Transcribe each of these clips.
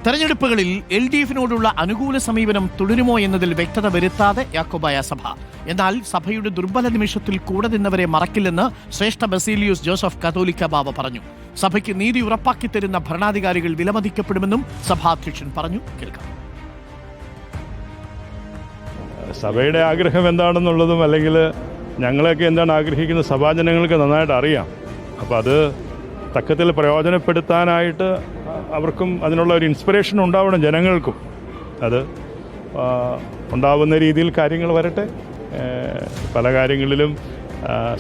തെരഞ്ഞെടുപ്പുകളിൽ LDFിനോടുള്ള അനുകൂല സമീപനം തുടരുമോ എന്നതിൽ വ്യക്തത വരുത്താതെ യാക്കോബായ സഭ. എന്നാൽ സഭയുടെ ദുർബല നിമിഷത്തിൽ കൂടെ നിന്നവരെ മറക്കില്ലെന്ന് ശ്രേഷ്ഠ ബസേലിയോസ് ജോസഫ് കാതോലിക്ക ബാവ പറഞ്ഞു. സഭയ്ക്ക് നീതി ഉറപ്പാക്കി തരുന്ന ഭരണാധികാരികൾ വിലമതിക്കപ്പെടുമെന്നും സഭാധ്യക്ഷൻ പറഞ്ഞു. കേൾക്കാം. സഭയുടെ ആഗ്രഹം എന്താണെന്നുള്ളതും അല്ലെങ്കിൽ ഞങ്ങളൊക്കെ എന്താണ് ആഗ്രഹിക്കുന്നത് സഭാജനങ്ങൾക്ക് നന്നായിട്ട് അറിയാം. അപ്പോൾ അത് തക്കത്തിൽ പ്രയോജനപ്പെടുത്താനായിട്ട് അവർക്കും അതിനുള്ള ഒരു ഇൻസ്പിറേഷൻ ഉണ്ടാവണം, ജനങ്ങൾക്കും അത് ഉണ്ടാവുന്ന രീതിയിൽ കാര്യങ്ങൾ വരട്ടെ. പല കാര്യങ്ങളിലും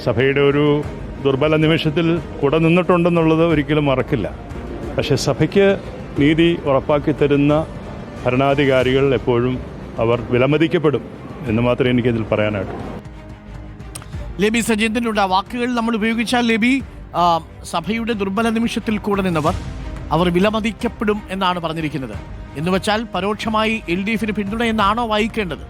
സഭയുടെ ഒരു ദുർബല നിമിഷത്തിൽ കൂടെ നിന്നിട്ടുണ്ടെന്നുള്ളത് ഒരിക്കലും മറക്കില്ല. പക്ഷേ സഭയ്ക്ക് നീതി ഉറപ്പാക്കി തരുന്ന ഭരണാധികാരികൾ എപ്പോഴും അവർ വിലമതിക്കപ്പെടും എന്ന് മാത്രമേ എനിക്കിതിൽ പറയാനായിട്ടു. ലെബി സജീന്ദ്രനുള്ള വാക്കുകൾ നമ്മൾ ഉപയോഗിച്ചാൽ, ലെബി, സഭയുടെ ദുർബല നിമിഷത്തിൽ കൂടെ നിന്നവർ അവർ വിലമതിക്കപ്പെടും എന്നാണ് പറഞ്ഞിരിക്കുന്നത്. എന്നുവെച്ചാൽ പരോക്ഷമായി LDFിന് പിന്തുണ എന്നാണോ വായിക്കേണ്ടത്?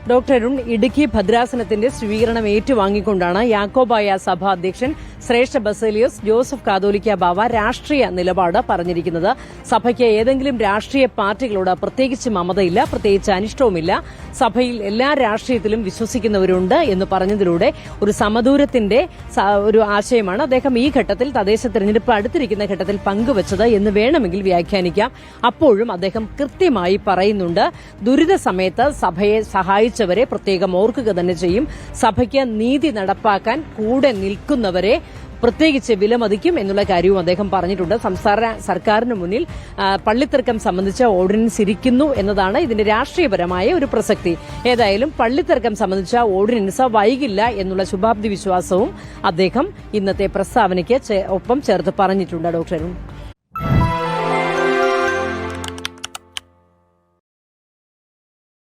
ഡോക്ടർ അരുൺ, ഇടുക്കി ഭദ്രാസനത്തിന്റെ സ്വീകരണം ഏറ്റുവാങ്ങിക്കൊണ്ടാണ് യാക്കോബായ സഭ അധ്യക്ഷൻ ശ്രേഷ്ഠ ബസേലിയോസ് ജോസഫ് കാതോലിക്ക ബാവ രാഷ്ട്രീയ നിലപാട് പറഞ്ഞിരിക്കുന്നത്. സഭയ്ക്ക് ഏതെങ്കിലും രാഷ്ട്രീയ പാർട്ടികളോട് പ്രത്യേകിച്ച് മമതയില്ല, പ്രത്യേകിച്ച് അനിഷ്ടവുമില്ല. സഭയിൽ എല്ലാ രാഷ്ട്രീയത്തിലും വിശ്വസിക്കുന്നവരുണ്ട് എന്ന് പറഞ്ഞതിലൂടെ ഒരു സമദൂരത്തിന്റെ ഒരു ആശയമാണ് അദ്ദേഹം ഈ ഘട്ടത്തിൽ, തദ്ദേശ തെരഞ്ഞെടുപ്പ് അടുത്തിരിക്കുന്ന ഘട്ടത്തിൽ പങ്കുവച്ചത് എന്ന് വേണമെങ്കിൽ വ്യാഖ്യാനിക്കാം. അപ്പോഴും അദ്ദേഹം കൃത്യമായി പറയുന്നുണ്ട്, ദുരിത സമയത്ത് സഭയെ സഹായിച്ചവരെ പ്രത്യേകം ഓർക്കുക തന്നെ ചെയ്യും. സഭയ്ക്ക് നീതി നടപ്പാക്കാൻ കൂടെ നിൽക്കുന്നവരെ പ്രത്യേകിച്ച് വിലമതിക്കും എന്നുള്ള കാര്യവും അദ്ദേഹം പറഞ്ഞിട്ടുണ്ട്. സംസ്ഥാന സർക്കാരിന് മുന്നിൽ പള്ളിത്തർക്കം സംബന്ധിച്ച ഓർഡിനൻസ് ഇരിക്കുന്നു എന്നതാണ് ഇതിന്റെ രാഷ്ട്രീയപരമായ ഒരു പ്രസക്തി. ഏതായാലും പള്ളിത്തർക്കം സംബന്ധിച്ച ഓർഡിനൻസ് വൈകില്ല എന്നുള്ള ശുഭാപ്തി വിശ്വാസവും അദ്ദേഹം ഇന്നത്തെ പ്രസ്താവനയ്ക്ക് ഒപ്പം ചേർത്ത് പറഞ്ഞിട്ടുണ്ട്. ഡോക്ടർ